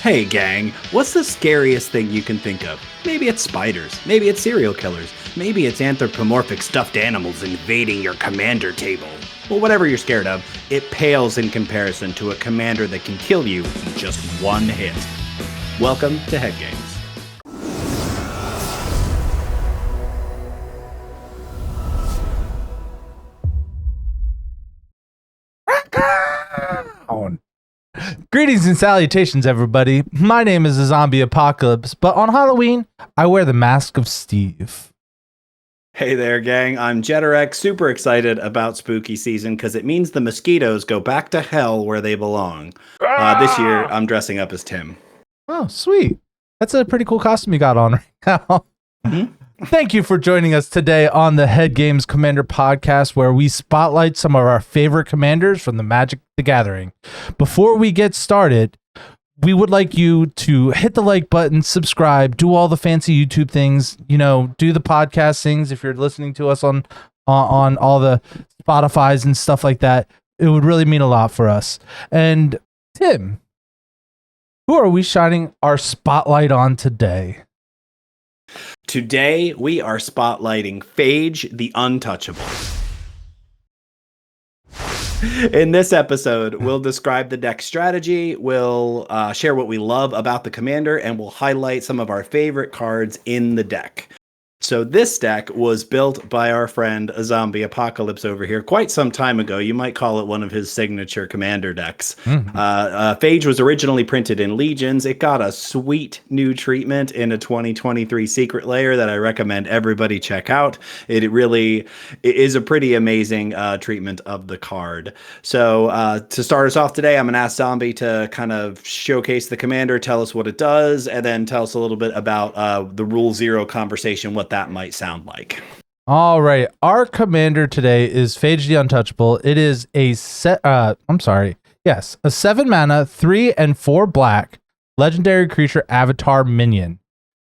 Hey gang, what's the scariest thing you can think of? Maybe it's spiders, maybe it's serial killers, maybe it's anthropomorphic stuffed animals invading your commander table. Well, whatever you're scared of, it pales in comparison to a commander that can kill you in just one hit. Welcome to Head Games. Greetings and salutations, everybody. My name is the Zombie Apocalypse, but on Halloween, I wear the mask of Steve. Hey there, gang. I'm Jeterek, super excited about spooky season because it means the mosquitoes go back to hell where they belong. This year, I'm dressing up as Tim. Oh, sweet. That's a pretty cool costume you got on right now. Mm-hmm. Thank you for joining us today on the Head Games Commander podcast, where we spotlight some of our favorite commanders from the Magic the Gathering. Before we get started, we would like you to hit the like button, subscribe, do all the fancy YouTube things, do the podcast things. If you're listening to us on all the Spotify's and stuff like that, it would really mean a lot for us. And Tim, who are we shining our spotlight on today? Today, we are spotlighting Phage the Untouchable. In this episode, we'll describe the deck strategy, we'll share what we love about the commander, and we'll highlight some of our favorite cards in the deck. So this deck was built by our friend Zombie Apocalypse over here quite some time ago. You might call it one of his signature commander decks. Mm-hmm. Phage was originally printed in Legions. It got a sweet new treatment in a 2023 Secret Layer that I recommend everybody check out. It is a pretty amazing treatment of the card. So to start us off today, I'm going to ask Zombie to kind of showcase the commander, tell us what it does, and then tell us a little bit about the Rule Zero conversation, what that might sound like. All right. Our commander today is Phage the Untouchable. It is a 7 mana, 3 and 4 black legendary creature avatar minion.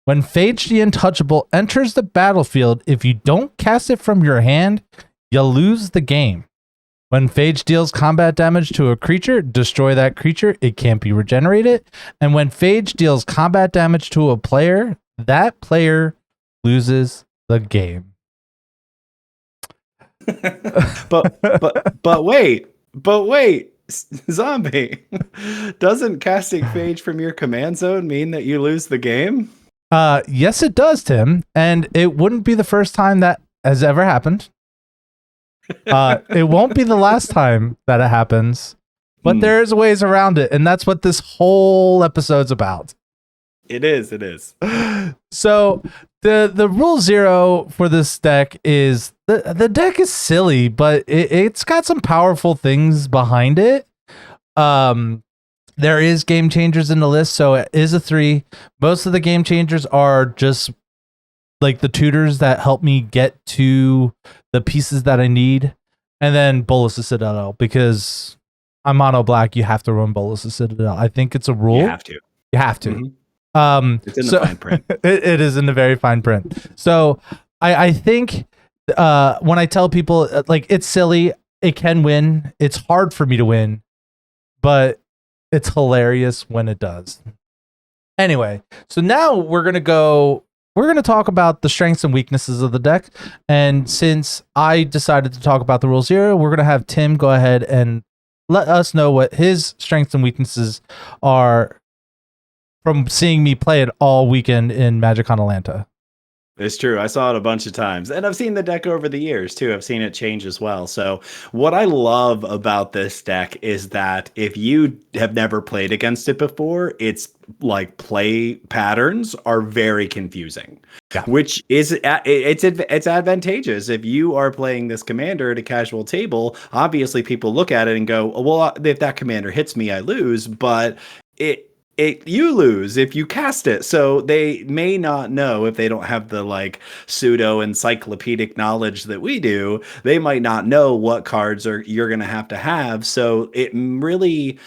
When Phage the Untouchable enters the battlefield, if you don't cast it from your hand, you lose the game. When Phage deals combat damage to a creature, destroy that creature. It can't be regenerated. And when Phage deals combat damage to a player, that player loses the game. but wait, Zombie, doesn't casting Phage from your command zone mean that you lose the game? Yes, it does, Tim, and it wouldn't be the first time that has ever happened. It won't be the last time that it happens, but there's ways around it, and that's what this whole episode's about. It is. So the Rule Zero for this deck is the deck is silly, but it's got some powerful things behind it. There is game changers in the list, so it is a 3. Most of the game changers are just like the tutors that help me get to the pieces that I need, and then Bolus of Citadel, because I'm mono black. You have to run Bolus of Citadel. I think it's a rule. You have to. Mm-hmm. It's in the fine print. It is in the very fine print. So I think when I tell people like it's silly, it can win. It's hard for me to win, but it's hilarious when it does. Anyway, so now we're gonna talk about the strengths and weaknesses of the deck. And since I decided to talk about the Rule Zero, we're gonna have Tim go ahead and let us know what his strengths and weaknesses are from seeing me play it all weekend in Magic on Atlanta. It's true. I saw it a bunch of times, and I've seen the deck over the years too. I've seen it change as well. So what I love about this deck is that if you have never played against it before, it's like play patterns are very confusing, which is it's advantageous. If you are playing this commander at a casual table, obviously people look at it and go, well, if that commander hits me, I lose, but you lose if you cast it. So they may not know, if they don't have the like pseudo encyclopedic knowledge that we do, they might not know what cards you're going to have. So it really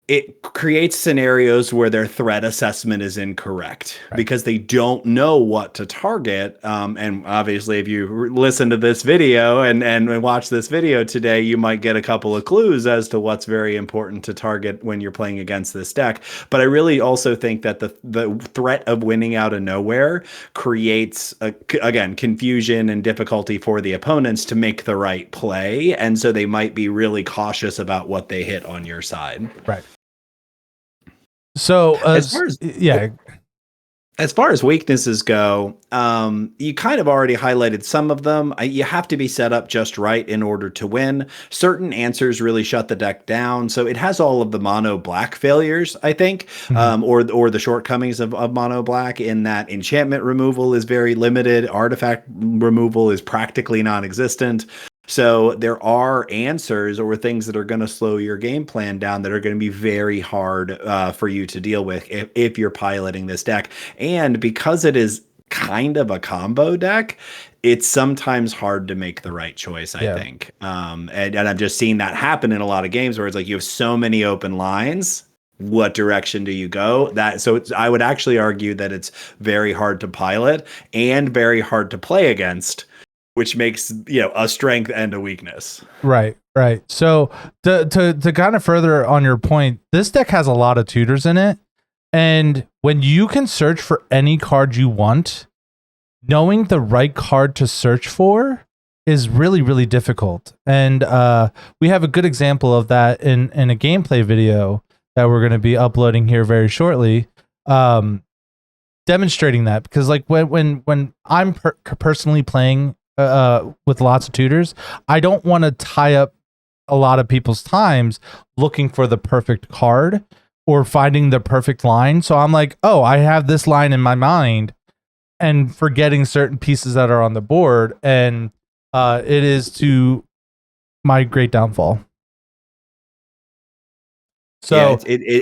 it creates scenarios where their threat assessment is incorrect Right. because they don't know what to target. And obviously, if you listen to this video and watch this video today, you might get a couple of clues as to what's very important to target when you're playing against this deck. But I really also think that the threat of winning out of nowhere creates, again, confusion and difficulty for the opponents to make the right play. And so they might be really cautious about what they hit on your side. Right. So As far as yeah, as far as weaknesses go, you kind of already highlighted some of them. You have to be set up just right in order to win. Certain answers really shut the deck down. So it has all of the mono black failures, I think, or the shortcomings of mono black, in that enchantment removal is very limited. Artifact removal is practically non-existent. So there are answers or things that are going to slow your game plan down that are going to be very hard for you to deal with if you're piloting this deck. And because it is kind of a combo deck, it's sometimes hard to make the right choice, I think. And I've just seen that happen in a lot of games where it's like you have so many open lines. What direction do you go? I would actually argue that it's very hard to pilot and very hard to play against, which makes, a strength and a weakness. Right. So to kind of further on your point, this deck has a lot of tutors in it. And when you can search for any card you want, knowing the right card to search for is really, really difficult. And we have a good example of that in a gameplay video that we're going to be uploading here very shortly. Demonstrating that, because like when I'm personally playing with lots of tutors, I don't want to tie up a lot of people's times looking for the perfect card or finding the perfect line. So I'm like, oh, I have this line in my mind, and forgetting certain pieces that are on the board, and it is to my great downfall. So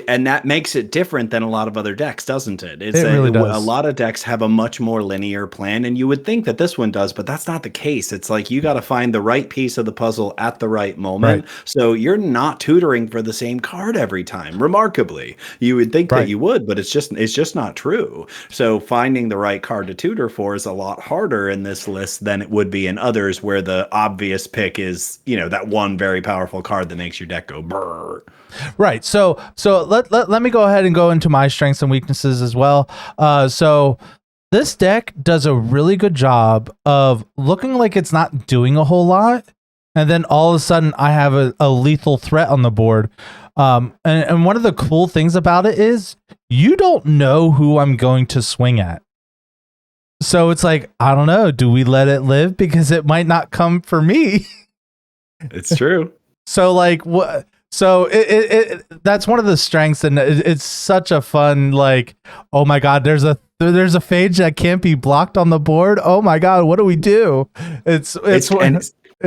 and that makes it different than a lot of other decks, doesn't it? It really does. A lot of decks have a much more linear plan, and you would think that this one does, but that's not the case. It's like you got to find the right piece of the puzzle at the right moment. Right. So you're not tutoring for the same card every time. Remarkably, you would think that you would, but it's just not true. So finding the right card to tutor for is a lot harder in this list than it would be in others, where the obvious pick is, that one very powerful card that makes your deck go brrr. Right. So let me go ahead and go into my strengths and weaknesses as well. So this deck does a really good job of looking like it's not doing a whole lot, and then all of a sudden I have a lethal threat on the board. And one of the cool things about it is you don't know who I'm going to swing at. So it's like, I don't know, do we let it live because it might not come for me? It's true. So like what? So that's one of the strengths, and it's such a fun, like, oh my god, there's a phage that can't be blocked on the board. Oh my god, what do we do? It's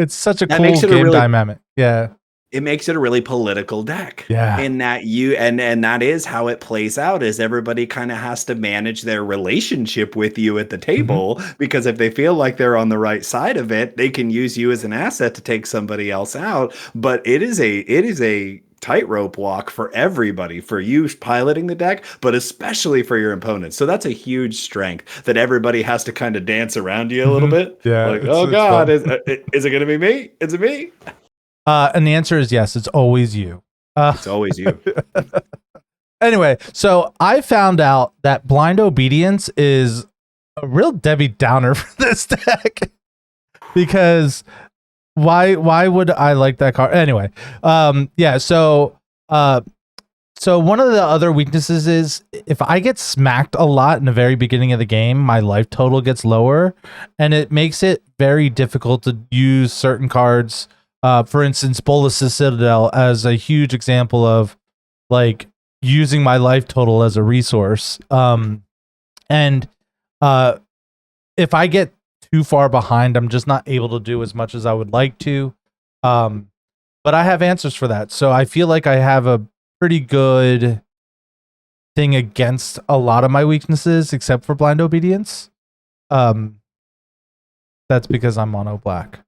such a cool game dynamic. Yeah. It makes it a really political deck. Yeah. In that and that is how it plays out, is everybody kind of has to manage their relationship with you at the table, because if they feel like they're on the right side of it, they can use you as an asset to take somebody else out. But it is a tightrope walk for everybody, for you piloting the deck, but especially for your opponents. So that's a huge strength, that everybody has to kind of dance around you a little bit. Yeah. Like, oh god, is it going to be me? Is it me? And the answer is yes. It's always you. It's always you. Anyway, so I found out that blind obedience is a real Debbie Downer for this deck, because why would I like that card anyway? Yeah. So one of the other weaknesses is if I get smacked a lot in the very beginning of the game, my life total gets lower, and it makes it very difficult to use certain cards. For instance, Bolas's Citadel as a huge example of like using my life total as a resource. And if I get too far behind, I'm just not able to do as much as I would like to. But I have answers for that. So I feel like I have a pretty good thing against a lot of my weaknesses, except for blind obedience. That's because I'm mono black.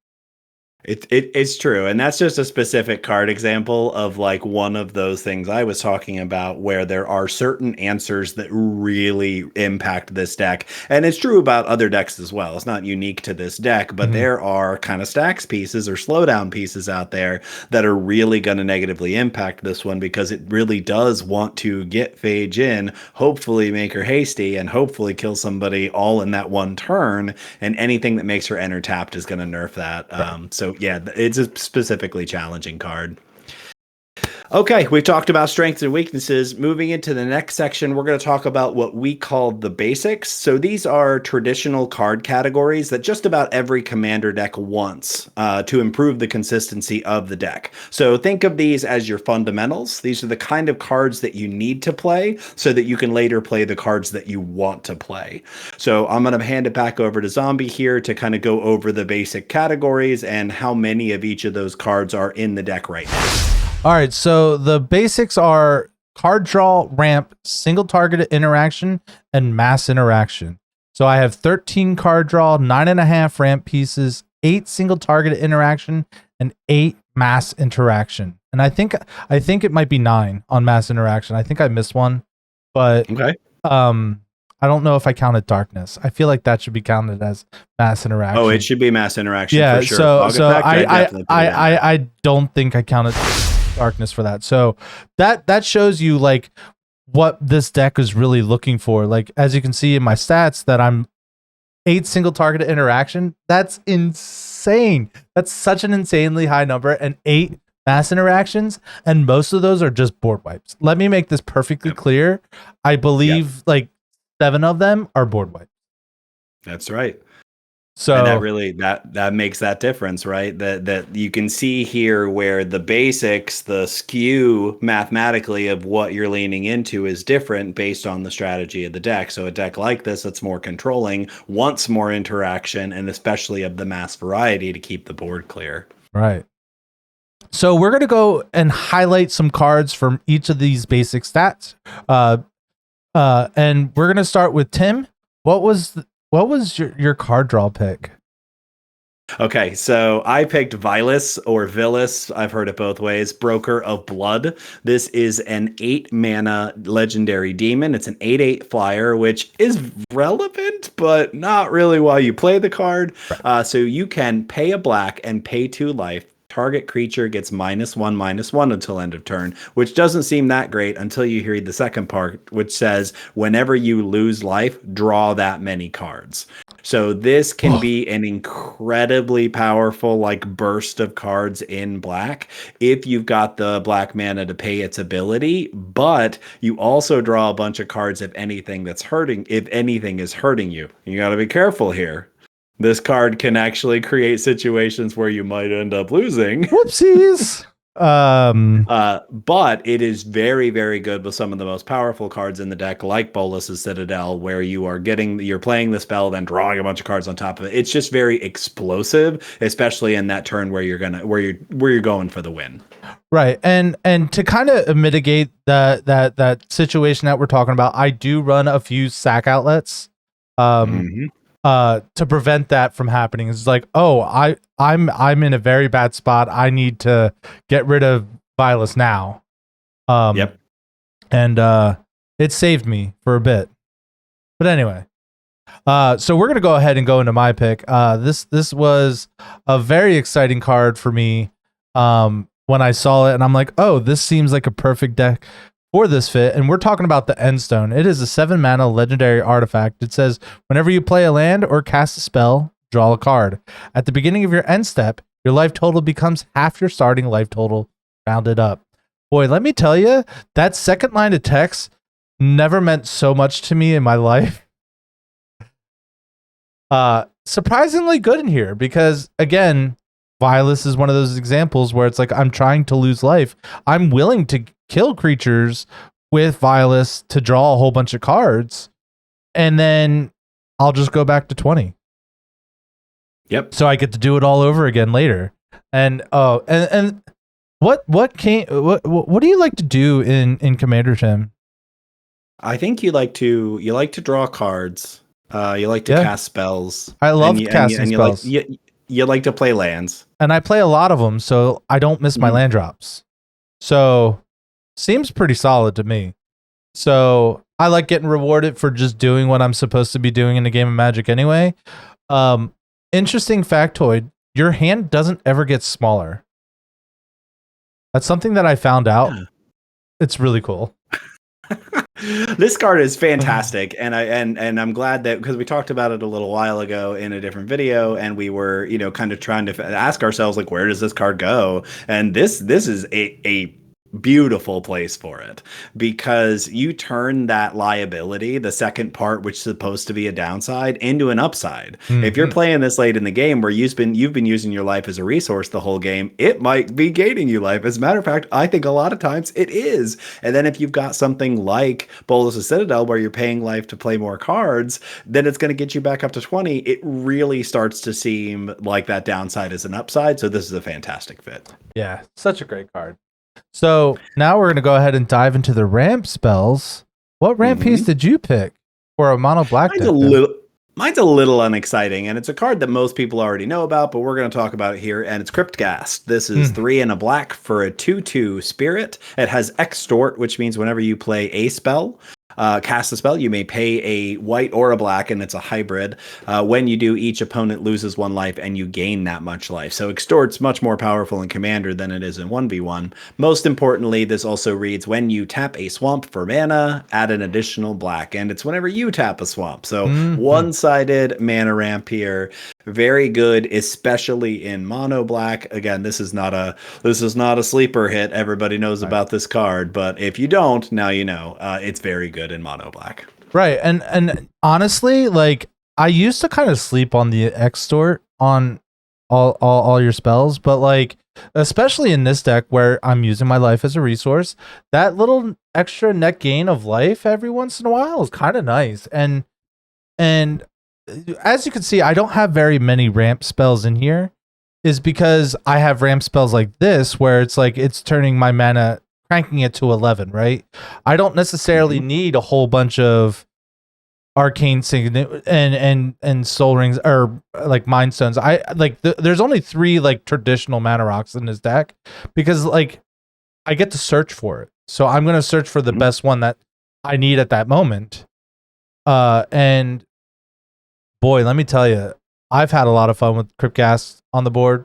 It's true, and that's just a specific card example of like one of those things I was talking about where there are certain answers that really impact this deck. And it's true about other decks as well. It's not unique to this deck, but Mhm. there are kind of stacks pieces or slowdown pieces out there that are really going to negatively impact this one because it really does want to get Phage in, hopefully make her hasty, and hopefully kill somebody all in that one turn, and anything that makes her enter tapped is going to nerf that. Right. So yeah, it's a specifically challenging card. Okay, we've talked about strengths and weaknesses. Moving into the next section, we're going to talk about what we call the basics. So these are traditional card categories that just about every commander deck wants to improve the consistency of the deck. So think of these as your fundamentals. These are the kind of cards that you need to play so that you can later play the cards that you want to play. So I'm going to hand it back over to Zombie here to kind of go over the basic categories and how many of each of those cards are in the deck right now. All right, so the basics are card draw, ramp, single targeted interaction, and mass interaction. So I have 13 card draw, 9.5 ramp pieces, 8 single targeted interaction, and 8 mass interaction. And I think it might be 9 on mass interaction. I think I missed one, but Okay. I don't know if I counted darkness. I feel like that should be counted as mass interaction. Oh, it should be mass interaction Yeah, for sure. so I don't think I counted darkness for that. So that shows you like what this deck is really looking for. Like as you can see in my stats that I'm 8 single targeted interaction. That's insane. That's such an insanely high number, and 8 mass interactions, and most of those are just board wipes. Let me make this perfectly clear. I believe like 7 of them are board wipes. That's right. So and that really that makes that difference, right? That you can see here where the basics, the skew mathematically of what you're leaning into is different based on the strategy of the deck. So a deck like this that's more controlling wants more interaction, and especially of the mass variety to keep the board clear. right. So we're gonna go and highlight some cards from each of these basic stats. And we're gonna start with Tim. What was your card draw pick? Okay, so I picked Vilas or Vilas. I've heard it both ways. Broker of Blood. This is an 8 mana legendary demon. It's an 8/8 flyer, which is relevant, but not really while you play the card. So you can pay a black and pay 2 life. Target creature gets -1/-1 until end of turn, which doesn't seem that great until you hear the second part, which says whenever you lose life, draw that many cards. So this can be an incredibly powerful like burst of cards in black if you've got the black mana to pay its ability, but you also draw a bunch of cards if anything is hurting you. You got to be careful here. This card can actually create situations where you might end up losing. Whoopsies. But it is very, very good with some of the most powerful cards in the deck, like Bolas's Citadel, where you're playing the spell, then drawing a bunch of cards on top of it. It's just very explosive, especially in that turn where you're going for the win. Right. And to kind of mitigate that situation that we're talking about, I do run a few sack outlets. To prevent that from happening. It's like, oh, I'm in a very bad spot. I need to get rid of Vilas now. Yep. And it saved me for a bit. But anyway, so we're gonna go ahead and go into my pick. This was a very exciting card for me when I saw it, and I'm like, oh, this seems like a perfect deck for this fit. And we're talking about the Endstone. It is a 7 mana legendary artifact. It says whenever you play a land or cast a spell, draw a card. At the beginning of your end step, your life total becomes half your starting life total rounded up. Boy, let me tell you, that second line of text never meant so much to me in my life. Surprisingly good in here because, again, Vilas is one of those examples where it's like I'm trying to lose life. I'm willing to kill creatures with Vilas to draw a whole bunch of cards, and then I'll just go back to 20. Yep. So I get to do it all over again later. And what do you like to do in Commander, Tim? I think you like to draw cards. You like to cast spells. I love casting spells. You like to play lands. and I play a lot of them, so I don't miss my Mhm. land drops. So seems pretty solid to me. So I like getting rewarded for just doing what I'm supposed to be doing in a game of Magic anyway. Um, Interesting factoid: your hand doesn't ever get smaller. That's something that I found out. Yeah. It's really cool. This card is fantastic, and I'm glad that, because we talked about it a little while ago in a different video, and we were, kind of trying to ask ourselves, like, where does this card go? And this is a beautiful place for it, because you turn that liability, the second part, which is supposed to be a downside, into an upside. If you're Mhm. playing this late in the game, where you've been using your life as a resource the whole game, it might be gaining you life. As a matter of fact, I think a lot of times it is. And then if you've got something like Bolas' Citadel, where you're paying life to play more cards, then it's going to get you back up to 20. It really starts to seem like that downside is an upside. So this is a fantastic fit. Yeah, such a great card. So now we're gonna go ahead and dive into the ramp spells. What ramp piece Mhm. did you pick for a mono black Mine's deck? a Then? little mine's a little unexciting, and it's a card that most people already know about, but we're going to talk about it here, and it's Cryptghast. This is Hmm. 3 and a black for a 2/2 spirit. It has extort, which means whenever you play a spell, cast a spell, you may pay a white or a black, and it's a hybrid. When you do, each opponent loses 1 life, and you gain that much life. So extort's much more powerful in Commander than it is in 1v1. Most importantly, this also reads, when you tap a swamp for mana, add an additional black, and it's whenever you tap a swamp. So Hmm. one-sided mana ramp here. Very good, especially in mono black. Again, this is not a sleeper hit. Everybody knows Right. about this card, but if you don't, now you know. It's very good in mono black. Right, and honestly, like I used to kind of sleep on the extort on all your spells, but like especially in this deck where I'm using my life as a resource, that little extra net gain of life every once in a while is kind of nice. And as you can see, I don't have very many ramp spells in here. Is because I have ramp spells like this where it's like it's turning my mana, cranking it to 11, right? I don't necessarily Mhm. need a whole bunch of arcane signet and soul rings or like mind stones. I like there's only 3 like traditional mana rocks in this deck because like I get to search for it. So I'm going to search for the Mhm. best one that I need at that moment. And boy, let me tell you, I've had a lot of fun with Cryptghast on the board.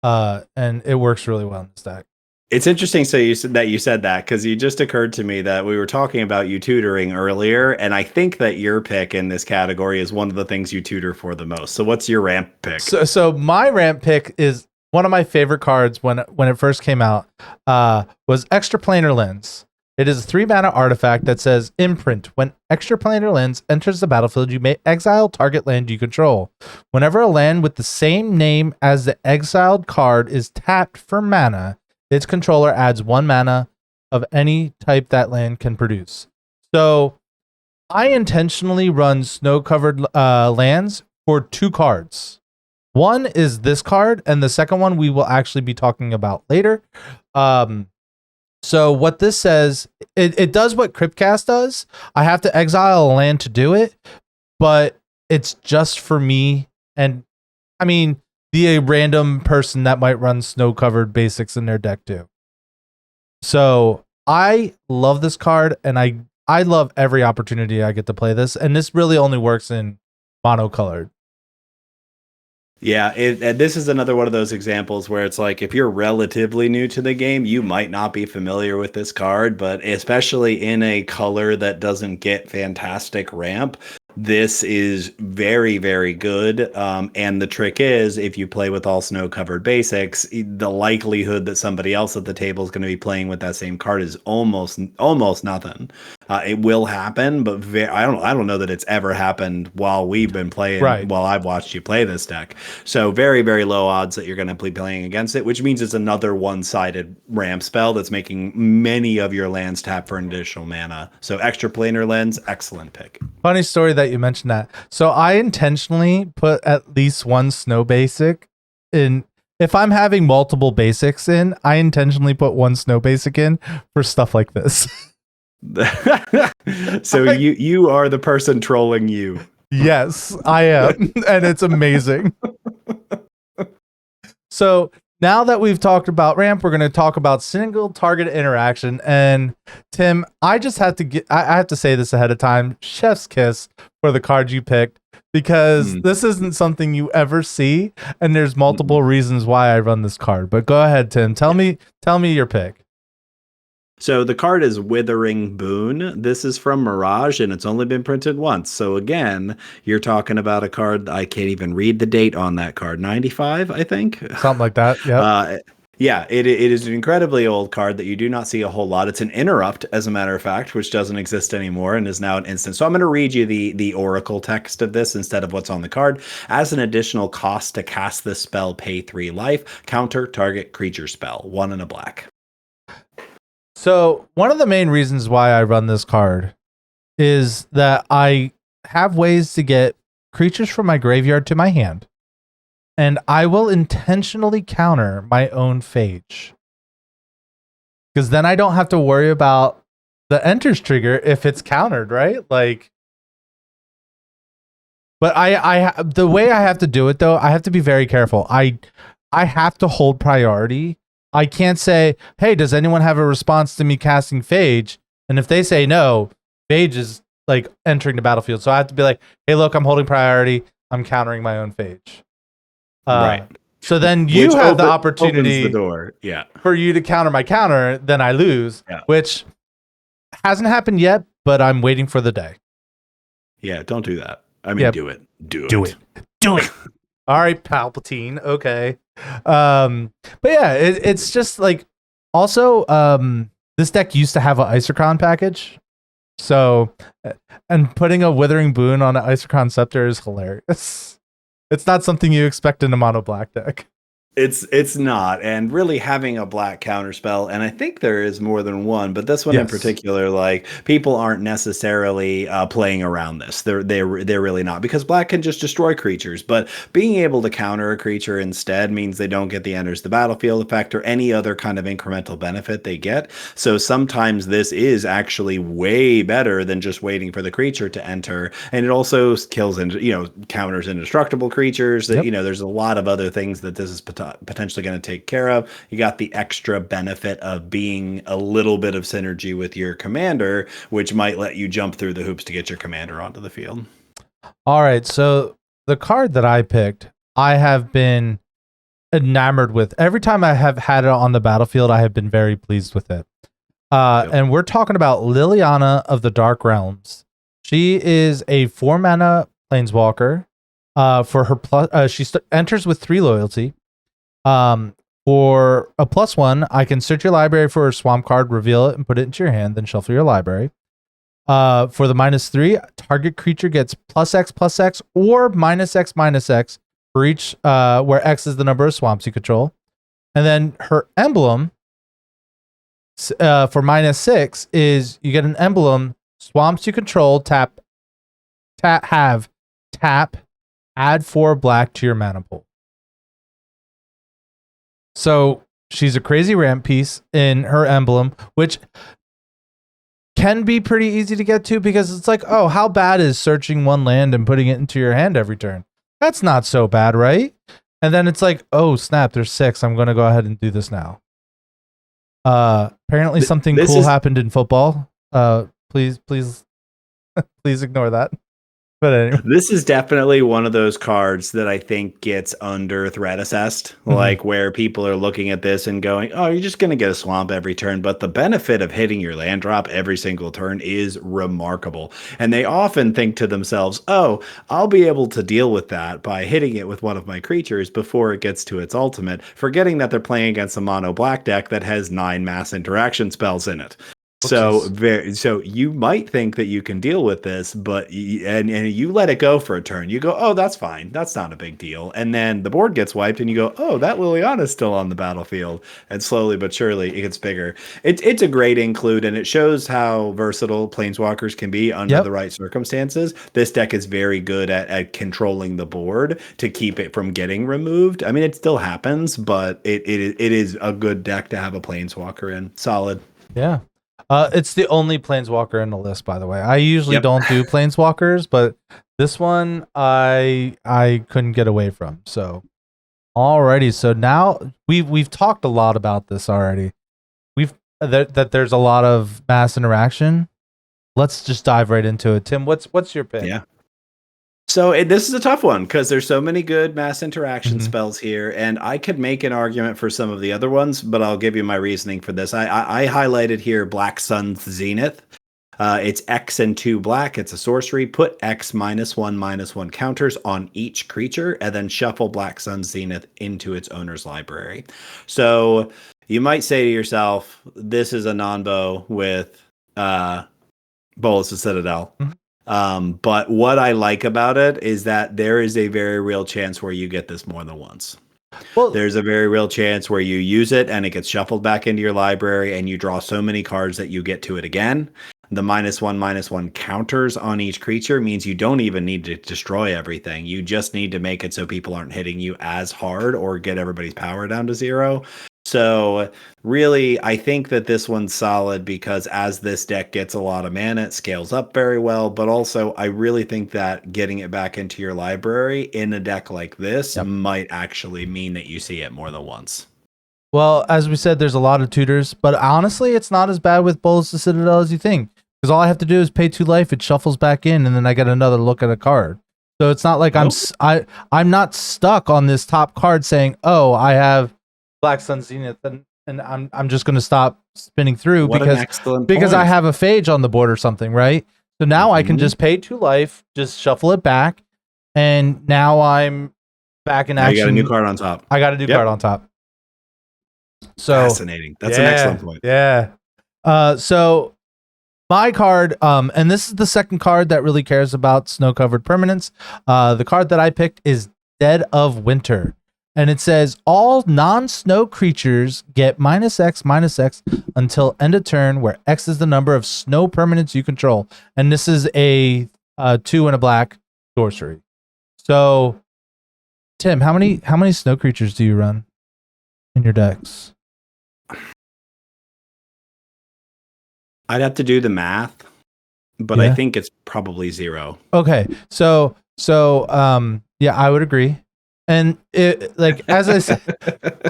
And it works really well in this deck. It's interesting. So you said that because it just occurred to me that we were talking about you tutoring earlier, and I think that your pick in this category is one of the things you tutor for the most. So what's your ramp pick? So my ramp pick is one of my favorite cards when it first came out. Was Extraplanar Lens. It is a 3 mana artifact that says imprint. When Extraplanar Lens enters the battlefield, you may exile target land you control. Whenever a land with the same name as the exiled card is tapped for mana, its controller adds 1 mana of any type that land can produce. So I intentionally run snow covered lands for 2 cards. One is this card, and the second one we will actually be talking about later. Um, so what this says, it does what Cryptcast does. I have to exile a land to do it, but it's just for me. And I mean, the random person that might run snow covered basics in their deck too. So I love this card, and I love every opportunity I get to play this. And this really only works in monocolored. Yeah, and this is another one of those examples where it's like if you're relatively new to the game, you might not be familiar with this card, but especially in a color that doesn't get fantastic ramp, this is very, very good. And the trick is, if you play with all snow-covered basics, the likelihood that somebody else at the table is going to be playing with that same card is almost nothing. It will happen, but I don't know that it's ever happened while we've been playing, Right. while I've watched you play this deck. So very, very low odds that you're going to be playing against it, which means it's another one-sided ramp spell that's making many of your lands tap for an additional mana. So extra planar lens, excellent pick. Funny story that you mentioned that. So I intentionally put at least one snow basic in. If I'm having multiple basics in, I intentionally put one snow basic in for stuff like this. So you are the person trolling you. Yes, I am. And it's amazing. So now that we've talked about ramp, we're going to talk about single target interaction. And Tim, I have to say this ahead of time. Chef's kiss for the card you picked, because Hmm. this isn't something you ever see, and there's multiple reasons why I run this card. But go ahead, Tim. Tell me your pick. So the card is Withering Boon. This is from Mirage, and it's only been printed once. So again, you're talking about a card. I can't even read the date on that card. 95, I think. Something like that. Yep. Yeah, it is an incredibly old card that you do not see a whole lot. It's an interrupt, as a matter of fact, which doesn't exist anymore and is now an instant. So I'm going to read you the oracle text of this instead of what's on the card. As an additional cost to cast this spell, pay 3 life. Counter target creature spell. 1 and a black. So one of the main reasons why I run this card is that I have ways to get creatures from my graveyard to my hand, and I will intentionally counter my own Phage, because then I don't have to worry about the enters trigger if it's countered, right? Like, but the way I have to do it though, I have to be very careful. I have to hold priority. I can't say, hey, does anyone have a response to me casting Phage? And if they say no, Phage is like entering the battlefield. So I have to be like, hey, look, I'm holding priority. I'm countering my own Phage. Right. So then you have the opportunity opens the door. Yeah. for you to counter my counter. Then I lose, Yeah. which hasn't happened yet, but I'm waiting for the day. Yeah, don't do that. I mean, Yep. do it. Do it. Do it. All right, Palpatine. Okay. But yeah, it's just like, also, this deck used to have an Isochron package. So, and putting a Withering Boon on an Isochron Scepter is hilarious. It's not something you expect in a mono black deck. It's not, and really having a black counter spell, and I think there is more than one, but this one in Yes. particular, like, people aren't necessarily playing around this. They're really not, because black can just destroy creatures, but being able to counter a creature instead means they don't get the enters the battlefield effect or any other kind of incremental benefit they get. So sometimes this is actually way better than just waiting for the creature to enter, and it also kills and counters indestructible creatures. That Yep. there's a lot of other things that this is potentially going to take care of. You got the extra benefit of being a little bit of synergy with your commander, which might let you jump through the hoops to get your commander onto the field. All right, so the card that I picked, I have been enamored with. Every time I have had it on the battlefield, I have been very pleased with it. Yep. And we're talking about Liliana of the Dark Realms. She is a 4-mana planeswalker. For her plus, she enters with 3 loyalty. For a +1, I can search your library for a swamp card, reveal it, and put it into your hand, then shuffle your library. For the -3, target creature gets +X/+X or -X/-X for each, where X is the number of swamps you control. And then her emblem for -6 is you get an emblem, swamps you control, tap, add 4 black to your mana pool. So she's a crazy ramp piece in her emblem, which can be pretty easy to get to, because it's like, oh, how bad is searching one land and putting it into your hand every turn? That's not so bad, right? And then it's like, oh snap, there's 6. I'm going to go ahead and do this now. Apparently something cool happened in football. Please ignore that. But anyway. This is definitely one of those cards that I think gets under threat assessed, like where people are looking at this and going, oh, you're just going to get a swamp every turn. But the benefit of hitting your land drop every single turn is remarkable. And they often think to themselves, oh, I'll be able to deal with that by hitting it with one of my creatures before it gets to its ultimate, forgetting that they're playing against a mono black deck that has 9 mass interaction spells in it. So you might think that you can deal with this, but you let it go for a turn. You go, oh, that's fine. That's not a big deal. And then the board gets wiped and you go, oh, that Liliana's still on the battlefield. And slowly but surely it gets bigger. It's a great include, and it shows how versatile planeswalkers can be under the right circumstances. This deck is very good at controlling the board to keep it from getting removed. I mean, it still happens, but it is a good deck to have a planeswalker in. Solid. Yeah. It's the only planeswalker in the list, by the way. I usually don't do planeswalkers, but this one I couldn't get away from. So Alrighty, so now we've talked a lot about this already. We've that there's a lot of mass interaction. Let's just dive right into it. Tim, what's your pick? Yeah. So this is a tough one because there's so many good mass interaction Mhm. spells here, and I could make an argument for some of the other ones, but I'll give you my reasoning for this. I highlighted here Black Sun's Zenith. It's X and 2 black. It's a sorcery. Put X -1/-1 counters on each creature, and then shuffle Black Sun's Zenith into its owner's library. So you might say to yourself, this is a non-bow with Bolus of Citadel. Mhm. But what I like about it is that there is a very real chance where you get this more than once. Well, There's a very real chance where you use it and it gets shuffled back into your library and you draw so many cards that you get to it again. The -1/-1 counters on each creature means you don't even need to destroy everything. You just need to make it so people aren't hitting you as hard or get everybody's power down to 0. So really, I think that this one's solid because as this deck gets a lot of mana, it scales up very well. But also, I really think that getting it back into your library in a deck like this Yep. might actually mean that you see it more than once. well, as we said, there's a lot of tutors, but honestly, it's not as bad with Bolus of Citadel as you think. Because all I have to do is pay 2 life, it shuffles back in, and then I get another look at a card. So it's not like Nope. I'm not stuck on this top card saying, oh, I have Black Sun Zenith, and I'm just gonna stop spinning through What an excellent because I point. have a Phage on the board or something, right? So now I can Mhm. just pay 2 life, just shuffle it back, and now I'm back in Now you got a action. new card on top. I got a new Yep. card on top. So Fascinating. That's an excellent point. yeah. So my card, and this is the second card that really cares about snow-covered permanents. The card that I picked is Dead of Winter. And it says all non-snow creatures get -X until end of turn, where X is the number of snow permanents you control. And this is a 2 and a black sorcery. So, Tim, how many snow creatures do you run in your decks? I'd have to do the math, but I Yeah. think it's probably 0. Okay, so yeah, I would agree. And it, like as I said,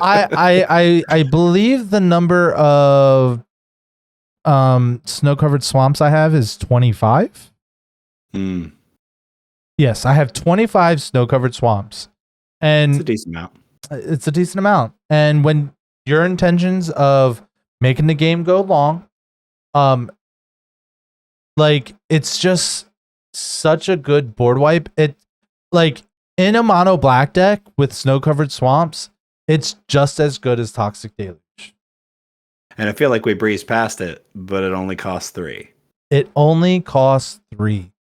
I believe the number of snow-covered swamps I have is 25. Mm, Yes, I have 25 snow-covered swamps, it's a and decent amount. it's a decent amount. And when your intentions of making the game go long, like it's just such a good board wipe. It like in a mono black deck with snow-covered swamps, it's just as good as Toxic Deluge. And I feel like we breezed past it, but it only costs 3. It only costs 3.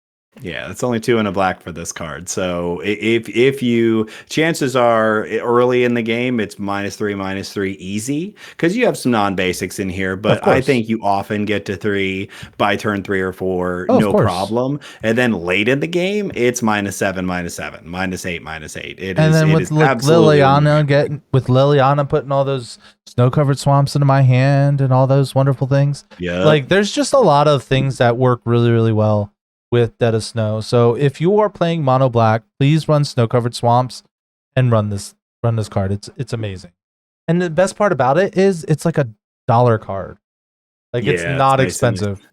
Yeah, it's only 2 and a black for this card. So if you chances are early in the game, it's -3/-3 easy because you have some non-basics in here. But I course. think you often get to 3 by turn 3 or 4, Oh, of no course. problem. And then late in the game, it's -7/-7, -8/-8. And then It with is absolutely Liliana putting all those snow-covered swamps into my hand and all those wonderful things. yeah. Like there's just a lot of things that work really, really well with Dead of Snow. So if you are playing mono black, please run snow-covered swamps and run this card. It's amazing. And the best part about it is it's like $1 card. Like it's Yeah, not it's nice and expensive.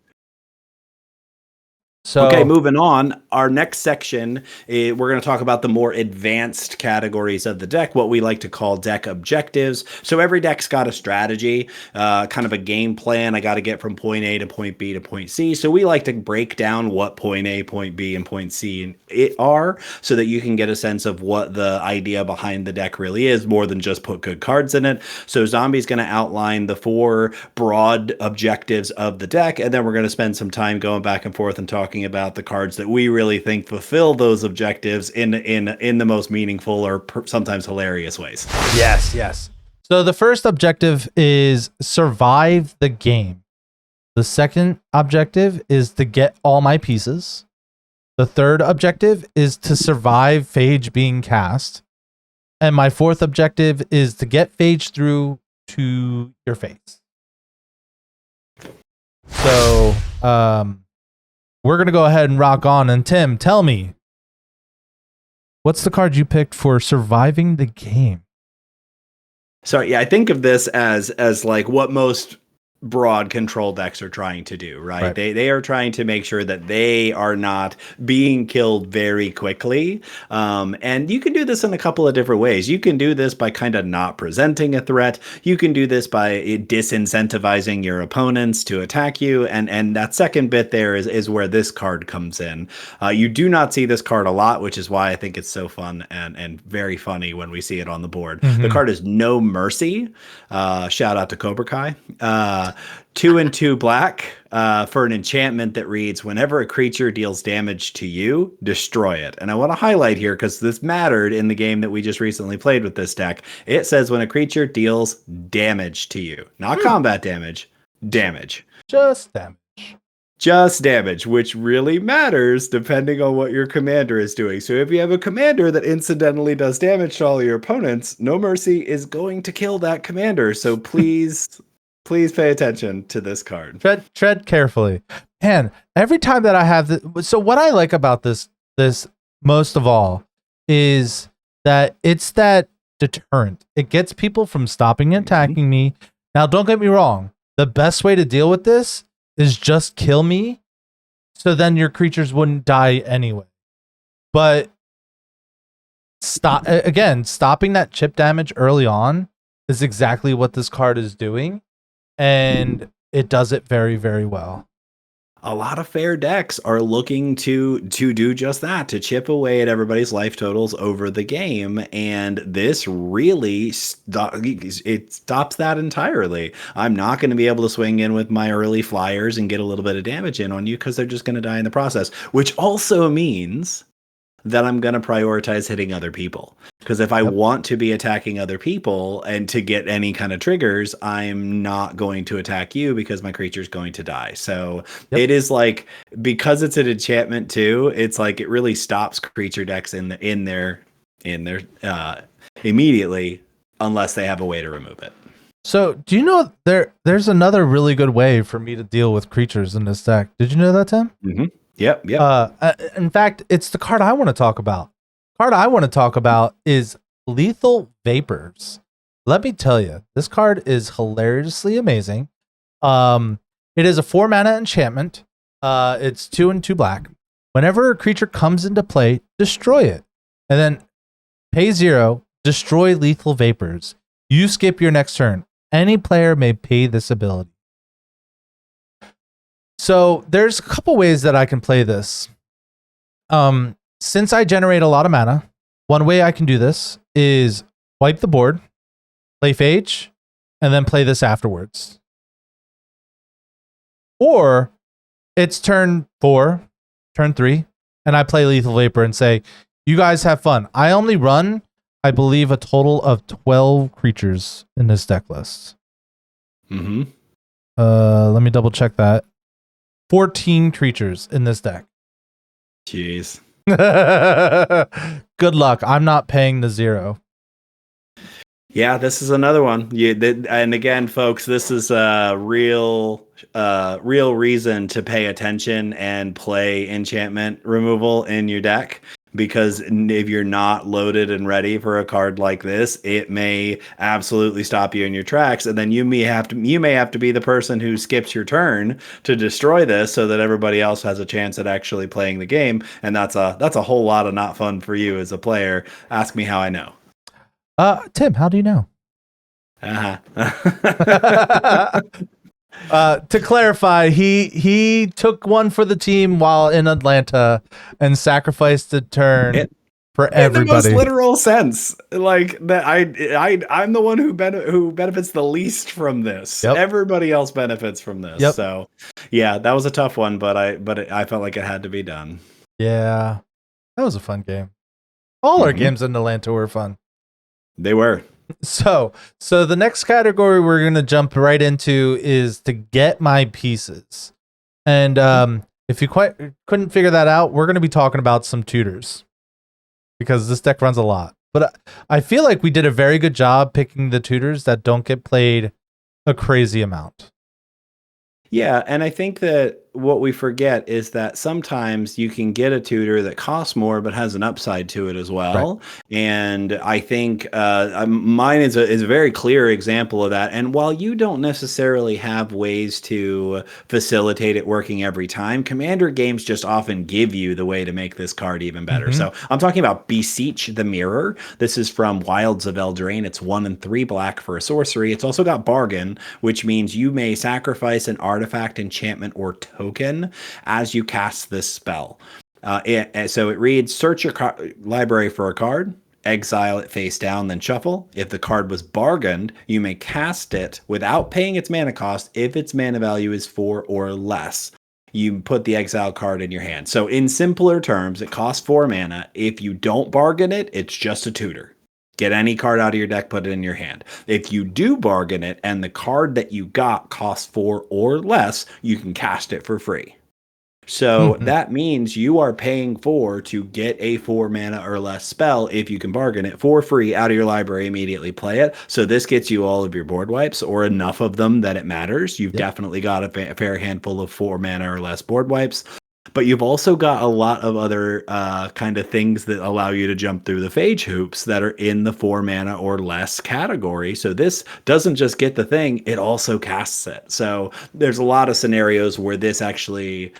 So Okay, moving on. Our next section, we're going to talk about the more advanced categories of the deck, what we like to call deck objectives. So every deck's got a strategy, kind of a game plan. I got to get from point A to point B to point C. So we like to break down what point A, point B, and point C are so that you can get a sense of what the idea behind the deck really is, more than just put good cards in it. So Zombie's going to outline the 4 broad objectives of the deck, and then we're going to spend some time going back and forth and talking about the cards that we really think fulfill those objectives in the most meaningful or sometimes hilarious ways. yes. So the first objective is survive the game. The second objective is to get all my pieces. The third objective is to survive Phage being cast. And my fourth objective is to get Phage through to your face. So, we're going to go ahead and rock on. And Tim, tell me, what's the card you picked for surviving the game? So yeah, I think of this as like what most broad control decks are trying to do, right? Right. They are trying to make sure that they are not being killed very quickly. And you can do this in a couple of different ways. You can do this by kind of not presenting a threat. You can do this by disincentivizing your opponents to attack you. And that second bit there is where this card comes in. You do not see this card a lot, which is why I think it's so fun and very funny when we see it on the board. The card is No Mercy. Shout out to Cobra Kai. 2 and 2 black for an enchantment that reads, whenever a creature deals damage to you, destroy it. And I want to highlight here, because this mattered in the game that we just recently played with this deck. It says when a creature deals damage to you, not combat damage, damage. Just damage. Just damage, which really matters depending on what your commander is doing. So if you have a commander that incidentally does damage to all your opponents, No Mercy is going to kill that commander. So please, please pay attention to this card. Tread carefully. Man, every time that I have this, so what I like about this most of all is that it's that deterrent. It gets people from stopping and attacking me. Now, don't get me wrong. The best way to deal with this is just kill me, so then your creatures wouldn't die anyway. But stopping that chip damage early on is exactly what this card is doing, and it does it very, very well. A lot of fair decks are looking to do just that, to chip away at everybody's life totals over the game, and this really it stops that entirely. I'm not going to be able to swing in with my early flyers and get a little bit of damage in on you because they're just going to die in the process, which also means that I'm going to prioritize hitting other people. Because if I want to be attacking other people and to get any kind of triggers, I'm not going to attack you because my creature's going to die. So it is like, because it's an enchantment too, it's like it really stops creature decks in their immediately, unless they have a way to remove it. So do you know there's another really good way for me to deal with creatures in this deck? Did you know that, Tim? Mm-hmm. Yep. In fact, it's the card I want to talk about. Card I want to talk about is Lethal Vapors. Let me tell you, this card is hilariously amazing. It is a 4-mana enchantment. It's 2 and 2 black. Whenever a creature comes into play, destroy it. And then pay 0, destroy Lethal Vapors. You skip your next turn. Any player may pay this ability. So there's a couple ways that I can play this. Since I generate a lot of mana, one way I can do this is wipe the board, play Phage, and then play this afterwards. Or it's turn 4, turn 3, and I play Lethal Vapor and say, you guys have fun. I only run, I believe, a total of 12 creatures in this deck list. Mm-hmm. Let me double check that. 14 creatures in this deck. Jeez. Good luck. I'm not paying the 0. Yeah, this is another one. And again, folks, this is a real reason to pay attention and play enchantment removal in your deck. Because if you're not loaded and ready for a card like this, it may absolutely stop you in your tracks, and then you may have to be the person who skips your turn to destroy this, so that everybody else has a chance at actually playing the game. And that's a whole lot of not fun for you as a player. Ask me how I know. Tim, how do you know? To clarify, he took one for the team while in Atlanta and sacrificed a turn for everybody. In the most literal sense, like that, I'm the one who benefits the least from this. Yep. Everybody else benefits from this. Yep. So, yeah, that was a tough one, but I felt like it had to be done. Yeah, that was a fun game. All our games in Atlanta were fun. They were. So the next category we're going to jump right into is to get my pieces. And if you couldn't figure that out, we're going to be talking about some tutors, because this deck runs a lot. But I feel like we did a very good job picking the tutors that don't get played a crazy amount. Yeah, and I think that what we forget is that sometimes you can get a tutor that costs more but has an upside to it as Right. well. And I think mine is a very clear example of that. And while you don't necessarily have ways to facilitate it working every time, Commander games just often give you the way to make this card even better. Mm-hmm. So I'm talking about Beseech the Mirror. This is from Wilds of Eldraine. It's 1 and 3 black for a sorcery. It's also got Bargain, which means you may sacrifice an artifact, enchantment, or token as you cast this spell. So it reads: search your library for a card, exile it face down, then shuffle. If the card was bargained, you may cast it without paying its mana cost if its mana value is 4 or less. You put the exile card in your hand. So in simpler terms, it costs 4 mana. If you don't bargain it, it's just a tutor. Get any card out of your deck, put it in your hand. If you do bargain it and the card that you got costs 4 or less, you can cast it for free. So Mm-hmm. that means you are paying 4 to get a 4 mana or less spell if you can bargain it for free out of your library, immediately play it. So this gets you all of your board wipes, or enough of them that it matters. You've Yep. definitely got a fair handful of 4 mana or less board wipes. But you've also got a lot of other kind of things that allow you to jump through the phage hoops that are in the 4 mana or less category. So this doesn't just get the thing, it also casts it. So there's a lot of scenarios where this actually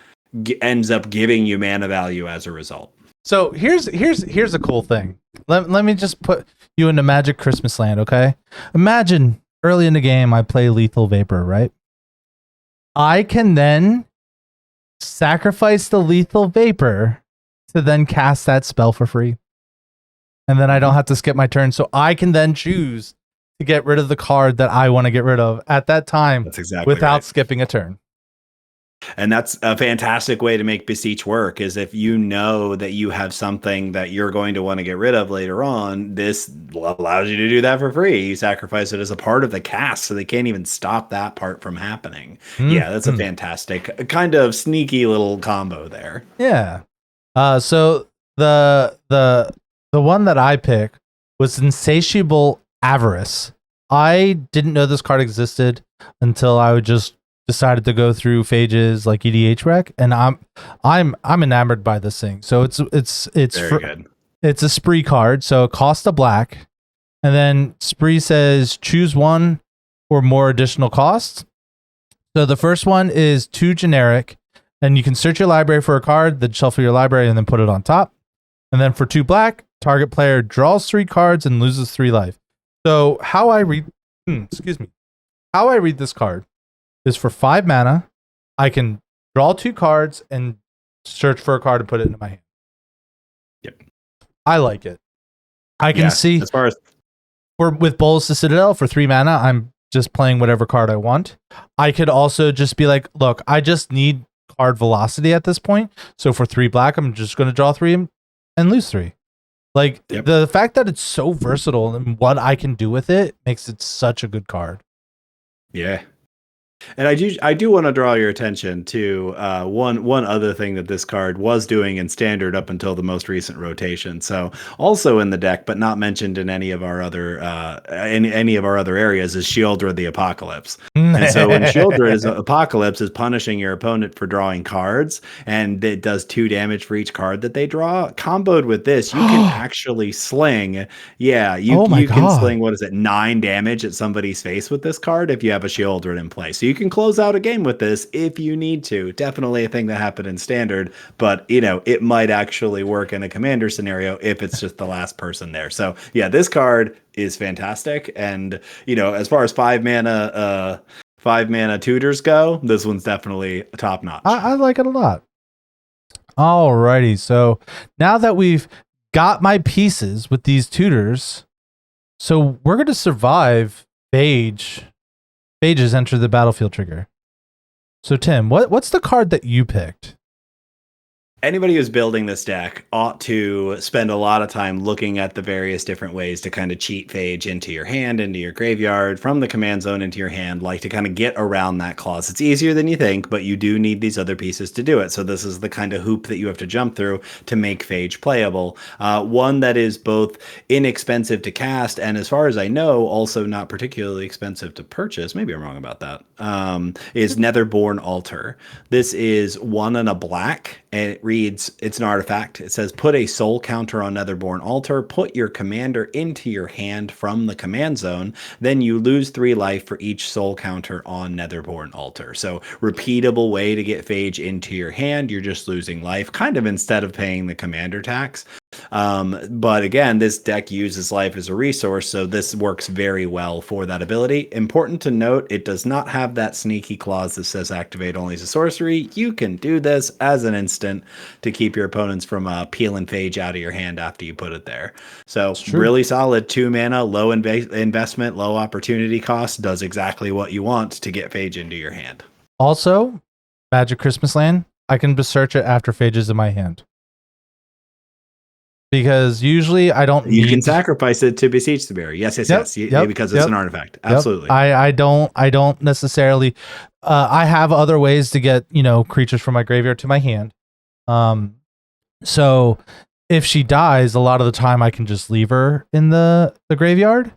ends up giving you mana value as a result. So here's a cool thing. Let me just put you into Magic Christmas Land, okay? Imagine early in the game I play Lethal Vapor, right? I can then sacrifice the Lethal Vapor to then cast that spell for free. And then I don't have to skip my turn. So I can then choose to get rid of the card that I want to get rid of at that time That's exactly without right. skipping a turn. And that's a fantastic way to make Beseech work, is if you know that you have something that you're going to want to get rid of later on, this allows you to do that for free. You sacrifice it as a part of the cast, so they can't even stop that part from happening. Yeah, that's a Mm-hmm. fantastic, kind of sneaky little combo there. Yeah. So the one that I picked was Insatiable Avarice. I didn't know this card existed until I would just decided to go through Phage's like EDH rec, and I'm enamored by this thing. So it's Very good. it's a spree card, so it costs a black, and then spree says choose one or more additional costs. So the first one is 2 generic, and you can search your library for a card, then shuffle your library and then put it on top. And then for 2 black, target player draws 3 cards and loses 3 life. So how I read excuse me. How I read this card is for 5 mana, I can draw 2 cards and search for a card and put it into my hand. Yep. I like it. I can see as far as with Bolas the Citadel for 3 mana, I'm just playing whatever card I want. I could also just be like, look, I just need card velocity at this point. So for 3 black, I'm just going to draw 3 and lose 3. Like the fact that it's so versatile and what I can do with it makes it such a good card. Yeah. And I do want to draw your attention to one other thing that this card was doing in standard up until the most recent rotation. So also in the deck, but not mentioned in any of our other areas, is Shieldred the Apocalypse. And so when Shieldred Apocalypse is punishing your opponent for drawing cards, and it does 2 damage for each card that they draw, comboed with this, you can actually sling. Yeah, you can sling, what is it, 9 damage at somebody's face with this card if you have a Shieldred in play. So you can close out a game with this if you need to. Definitely a thing that happened in standard, but it might actually work in a commander scenario if it's just the last person there. So yeah, this card is fantastic. And as far as 5 mana tutors go, this one's definitely top notch. I like it a lot. Alrighty, so now that we've got my pieces with these tutors, so we're going to survive Phage's enter the battlefield trigger. So Tim, what's the card that you picked? Anybody who's building this deck ought to spend a lot of time looking at the various different ways to kind of cheat Phage into your hand, into your graveyard, from the command zone into your hand, like to kind of get around that clause. It's easier than you think, but you do need these other pieces to do it. So this is the kind of hoop that you have to jump through to make Phage playable. One that is both inexpensive to cast and, as far as I know, also not particularly expensive to purchase. Maybe I'm wrong about that. Is Netherborn Altar. This is 1 and a black, and it reads, it's an artifact. It says, put a soul counter on Netherborn Altar, put your commander into your hand from the command zone, then you lose 3 life for each soul counter on Netherborn Altar. So repeatable way to get Phage into your hand. You're just losing life, kind of, instead of paying the commander tax. But again, this deck uses life as a resource, so this works very well for that ability. Important to note, it does not have that sneaky clause that says activate only as a sorcery. You can do this as an instant to keep your opponents from peeling Phage out of your hand after you put it there. So really solid 2 mana, low investment, low opportunity cost, does exactly what you want to get Phage into your hand. Also, Magic Christmas Land, I can search it after Phage is in my hand. Because usually I don't You can sacrifice it to beseech the bearer. Yes. Because it's an artifact. Absolutely. I don't necessarily I have other ways to get, creatures from my graveyard to my hand. So if she dies, a lot of the time I can just leave her in the graveyard.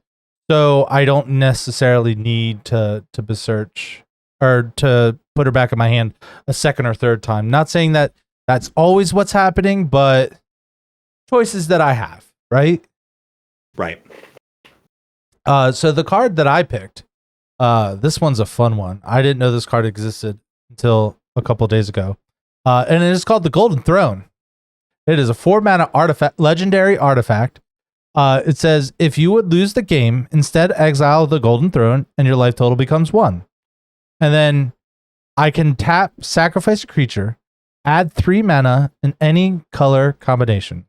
So I don't necessarily need to beseech or to put her back in my hand a second or third time. Not saying that that's always what's happening, but choices that I have, right? Right. So the card that I picked, this one's a fun one. I didn't know this card existed until a couple of days ago. And it is called the Golden Throne. It is a 4-mana artifact, legendary artifact. It says, if you would lose the game, instead exile the Golden Throne and your life total becomes 1. And then I can tap, sacrifice a creature, add 3 mana in any color combination.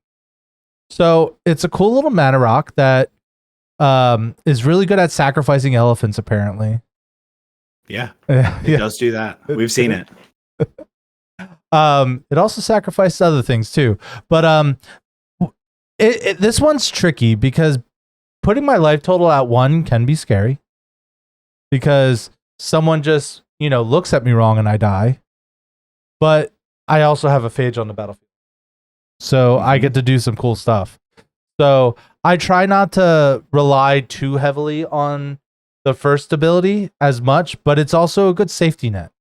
So it's a cool little mana rock that is really good at sacrificing elephants, apparently. Yeah, it does do that. We've seen it. It also sacrifices other things too. But this one's tricky because putting my life total at 1 can be scary. Because someone just, looks at me wrong and I die. But I also have a Phage on the battlefield. So I get to do some cool stuff. So I try not to rely too heavily on the first ability as much, but it's also a good safety net.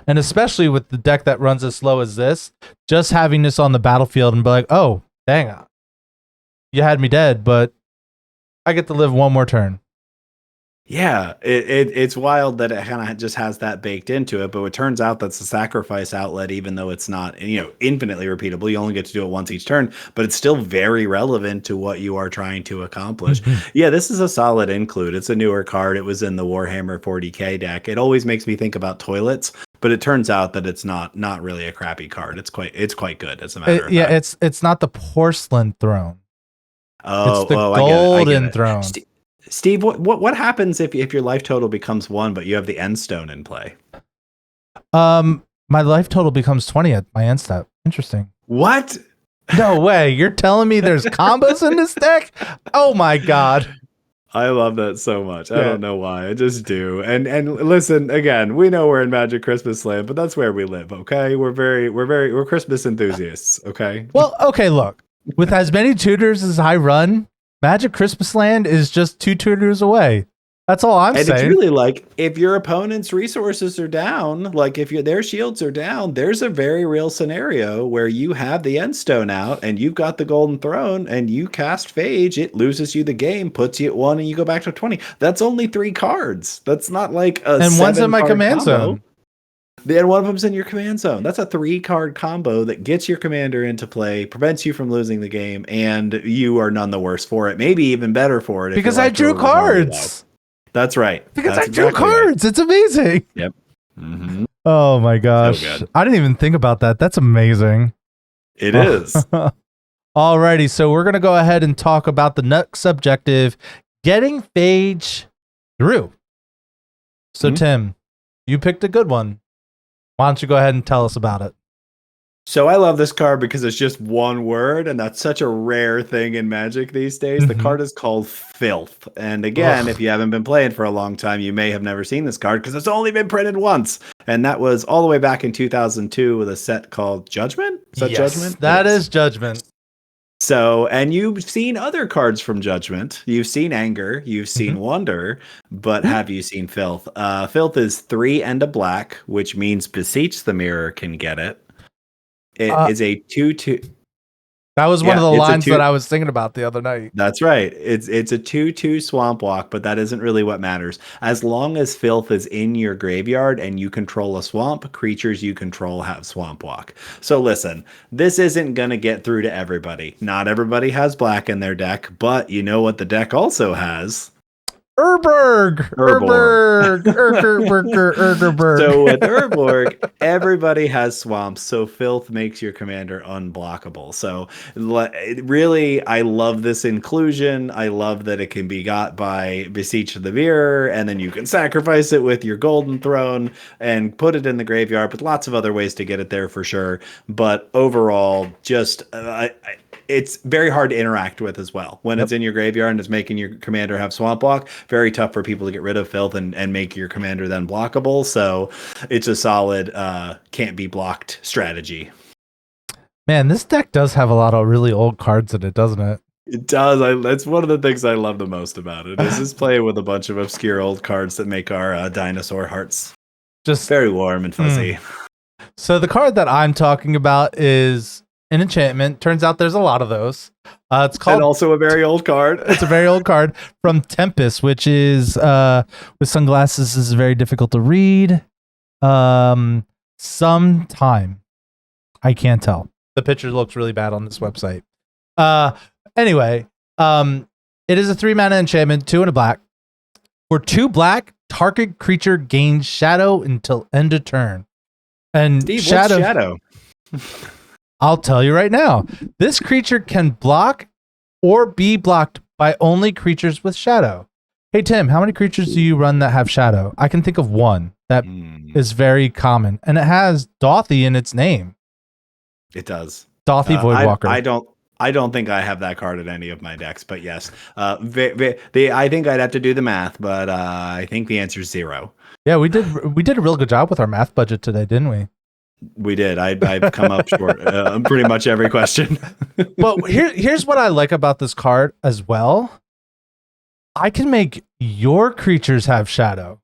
And especially with the deck that runs as slow as this, just having this on the battlefield and be like, oh, dang, you had me dead, but I get to live one more turn. Yeah, it's wild that it kind of just has that baked into it, but it turns out that's a sacrifice outlet, even though it's not, infinitely repeatable. You only get to do it once each turn, but it's still very relevant to what you are trying to accomplish. Yeah, this is a solid include. It's a newer card. It was in the Warhammer 40K deck. It always makes me think about toilets, but it turns out that it's not really a crappy card. It's quite good, as a matter of fact. Yeah, it's not the porcelain throne. Oh, it's the golden I get it. throne. Steve, what happens if your life total becomes 1, but you have the end stone in play? My life total becomes 20 at my end step. Interesting. What? No way. You're telling me there's combos in this deck? Oh my god. I love that so much. I don't know why. I just do. And listen, again, we know we're in Magic Christmas Land, but that's where we live, okay? We're Christmas enthusiasts, okay? Well, okay, look. With as many tutors as I run, Magic Christmas Land is just 2 tutors away. That's all I'm saying. And it's really like, if your opponent's resources are down, like if their shields are down, there's a very real scenario where you have the end stone out and you've got the Golden Throne and you cast Phage, it loses you the game, puts you at 1, and you go back to 20. That's only 3 cards. That's not like a and one's in my command zone. And one of them's in your command zone. That's a 3-card combo that gets your commander into play, prevents you from losing the game, and you are none the worse for it. Maybe even better for it. Because I drew cards. That's right. Because I drew cards. Right. It's amazing. Yep. Mm-hmm. Oh my gosh. So I didn't even think about that. That's amazing. It is. Alrighty. So we're going to go ahead and talk about the next objective, getting Phage through. So Tim, you picked a good one. Why don't you go ahead and tell us about it? So I love this card because it's just one word, and that's such a rare thing in Magic these days. The Mhm. card is called Filth. And again, if Ugh. you haven't been playing for a long time, you may have never seen this card because it's only been printed once. And that was all the way back in 2002 with a set called Judgment. Is that Yes, Judgment? It that is. is Judgment. So, and you've seen other cards from Judgment. You've seen Anger, you've Mhm. seen Wonder, but have you seen Filth? Filth is 3 and a black, which means Beseech the Mirror can get it. It Uh, is a 2/2. that was one of Yeah, the it's a lines that two. I was thinking about the other night. That's right. It's a 2/2 swamp walk, but that isn't really what matters. As long as Filth is in your graveyard and you control a swamp, creatures you control have swamp walk. So listen, this isn't gonna get through to everybody. Not everybody has black in their deck, but you know what the deck also has? Urberg, Urborg. Urberg, So with Urgerberg. Urborg, everybody has swamps, so Filth makes your commander unblockable. So really, I love this inclusion. I love that it can be got by Beseech the Mirror, and then you can sacrifice it with your Golden Throne and put it in the graveyard, with lots of other ways to get it there for sure. But overall, just it's very hard to interact with as well. When Yep. it's in your graveyard and it's making your commander have swamp walk, very tough for people to get rid of Filth and make your commander then blockable. So it's a solid can't be blocked strategy. Man, this deck does have a lot of really old cards in it, doesn't it? It does. That's one of the things I love the most about it. Is playing with a bunch of obscure old cards that make our dinosaur hearts Just very warm and fuzzy. So the card that I'm talking about is an enchantment. Turns out there's a lot of those. It's And called. also a very old card. It's a very old card from Tempest, which is with sunglasses is very difficult to read. Sometime I can't tell. The picture looks really bad on this website. Anyway, it is a 3-mana enchantment, 2 and a black. For 2 black, target creature gains shadow until end of turn. And Steve, shadow. what's shadow? I'll tell you right now. This creature can block or be blocked by only creatures with shadow. Hey Tim, how many creatures do you run that have shadow? I can think of one that is very common, and it has Dothy in its name. It does. Dothy Voidwalker. I don't think I have that card in any of my decks, but yes. I think I'd have to do the math, but I think the answer is 0. Yeah, we did a real good job with our math budget today, didn't we? We did. I've come up short on pretty much every question. But here's what I like about this card as well. I can make your creatures have shadow.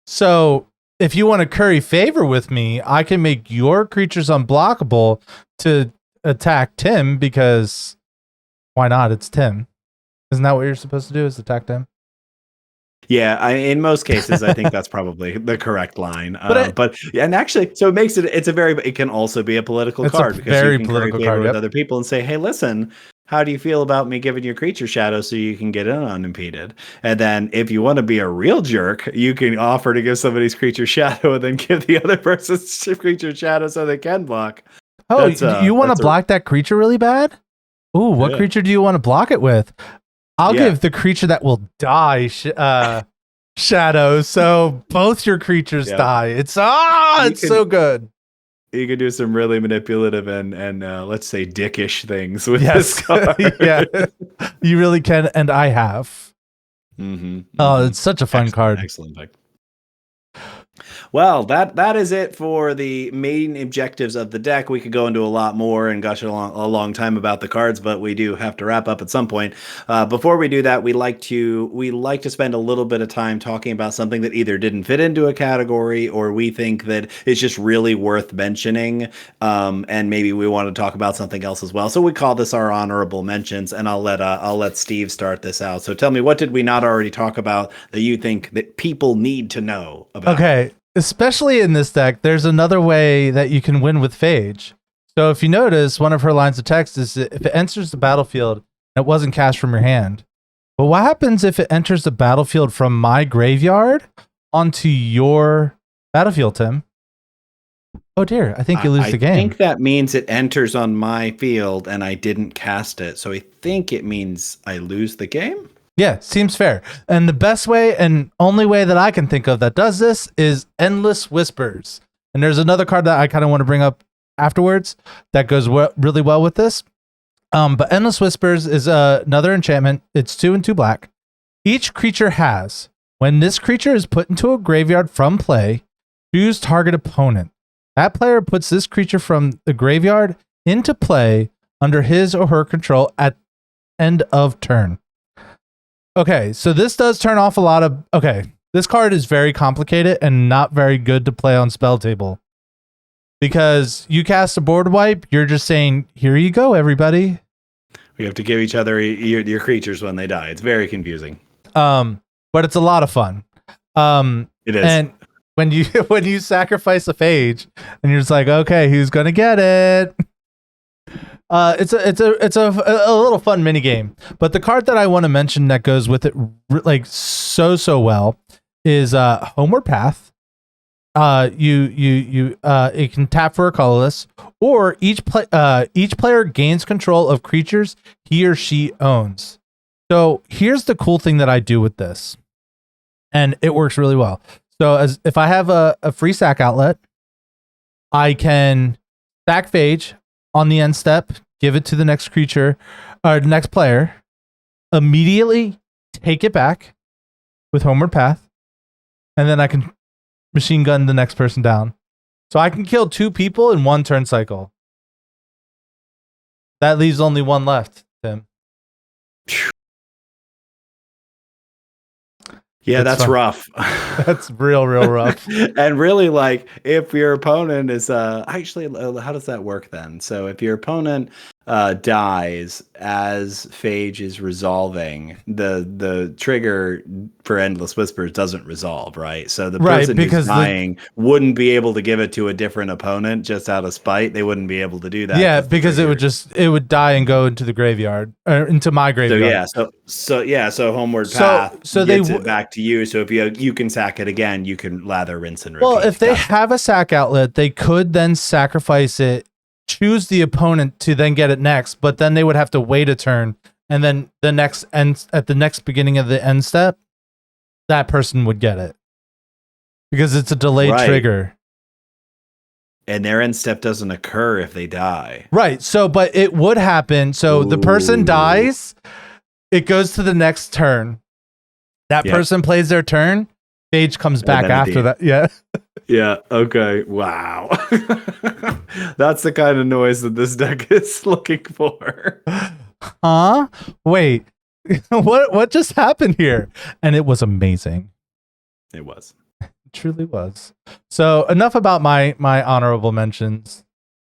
So if you want to curry favor with me, I can make your creatures unblockable to attack Tim, because why not? It's Tim. Isn't that what you're supposed to do, is attack Tim? Yeah, in most cases, I think that's probably the correct line. But and actually, so it can also be a political card, because very you can political curry favor card, with yep. other people and say, hey, listen, how do you feel about me giving your creature shadow so you can get in unimpeded? And then if you want to be a real jerk, you can offer to give somebody's creature shadow and then give the other person's creature shadow so they can block. Oh, you want to block that creature really bad? Ooh, what creature do you want to block it with? I'll give the creature that will die shadow, so both your creatures die. It's so good. You can do some really manipulative and let's say dickish things with this card. Yeah, you really can, and I have. Mm-hmm. Oh, it's such a fun card. Excellent pick. Well, that is it for the main objectives of the deck. We could go into a lot more and gush a long time about the cards, but we do have to wrap up at some point. Before we do that, we like to spend a little bit of time talking about something that either didn't fit into a category, or we think that it's just really worth mentioning, and maybe we want to talk about something else as well. So we call this our honorable mentions, and I'll let Steve start this out. So tell me, what did we not already talk about that you think that people need to know about? Okay. Especially in this deck, there's another way that you can win with Phage. So if you notice, one of her lines of text is if it enters the battlefield and it wasn't cast from your hand. But what happens if it enters the battlefield from my graveyard onto your battlefield, Tim? Oh dear, I think you lose the game. I think that means it enters on my field and I didn't cast it. So I think it means I lose the game. Yeah, seems fair. And the best way and only way that I can think of that does this is Endless Whispers. And there's another card that I kind of want to bring up afterwards that goes really well with this. But Endless Whispers is another enchantment. It's 2 and 2 black. Each creature has, when this creature is put into a graveyard from play, choose target opponent. That player puts this creature from the graveyard into play under his or her control at end of turn. Okay, so this does turn off a lot of... Okay, this card is very complicated and not very good to play on spell table. Because you cast a board wipe, you're just saying, here you go, everybody. We have to give each other your creatures when they die. It's very confusing. But it's a lot of fun. It is. And when you sacrifice a Phage, and you're just like, okay, who's gonna get it? It's a little fun mini game. But the card that I want to mention that goes with it like so well is Homeward Path. It can tap for a colorless, or each player gains control of creatures he or she owns. So here's the cool thing that I do with this, and it works really well. So if I have a free sack outlet, I can sack Phage on the end step, give it to the next creature or the next player, immediately take it back with Homeward Path, and then I can machine gun the next person down. So I can kill 2 people in 1 turn cycle. That leaves only 1 left, Tim. Yeah, that's rough. That's real rough. And really, like, if your opponent is actually, how does that work then? So if your opponent dies as Phage is resolving, the trigger for Endless Whispers doesn't resolve, right? So the person who's dying wouldn't be able to give it to a different opponent just out of spite. They wouldn't be able to do that. Yeah, because it would die and go into the graveyard, or into my graveyard. So Homeward Path gets it back to you. So if you can sack it again, you can lather, rinse, and repeat. Well, if they have a sack outlet, they could then sacrifice it, choose the opponent to then get it next, but then they would have to wait a turn, and then the next end at the next beginning of the end step, that person would get it because it's a delayed trigger. And their end step doesn't occur if they die. Right. So, but it would happen. So the person dies, it goes to the next turn. That person plays their turn. Phage comes back after that. Yeah. Yeah. Okay. Wow. That's the kind of noise that this deck is looking for. Huh? Wait. What just happened here? And it was amazing. It was. It truly was. So enough about my honorable mentions.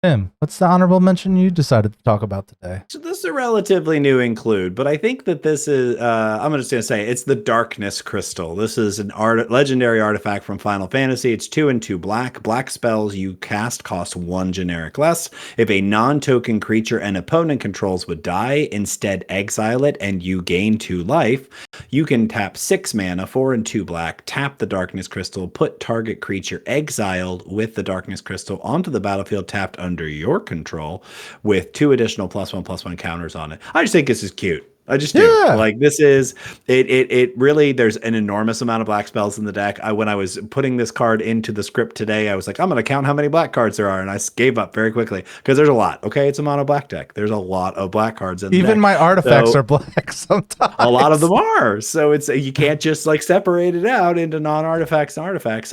Tim, what's the honorable mention you decided to talk about today? So this is a relatively new include, but I think that this is, I'm just going to say it's the Darkness Crystal. This is an legendary artifact from Final Fantasy. It's 2 and 2 black. Black spells you cast cost 1 generic less. If a non-token creature an opponent controls would die, instead exile it and you gain 2 life. You can tap 6 mana, 4 and 2 black, tap the Darkness Crystal, put target creature exiled with the Darkness Crystal onto the battlefield tapped under your control with 2 additional +1/+1 counters on it. I just think this is cute. I just do. Like, this is it really, there's an enormous amount of black spells in the deck. When I was putting this card into the script today, I was like, I'm going to count how many black cards there are, and I gave up very quickly because there's a lot. Okay, it's a mono black deck. There's a lot of black cards in the deck. Even my artifacts are black sometimes. A lot of them are. So you can't just like separate it out into non-artifacts and artifacts.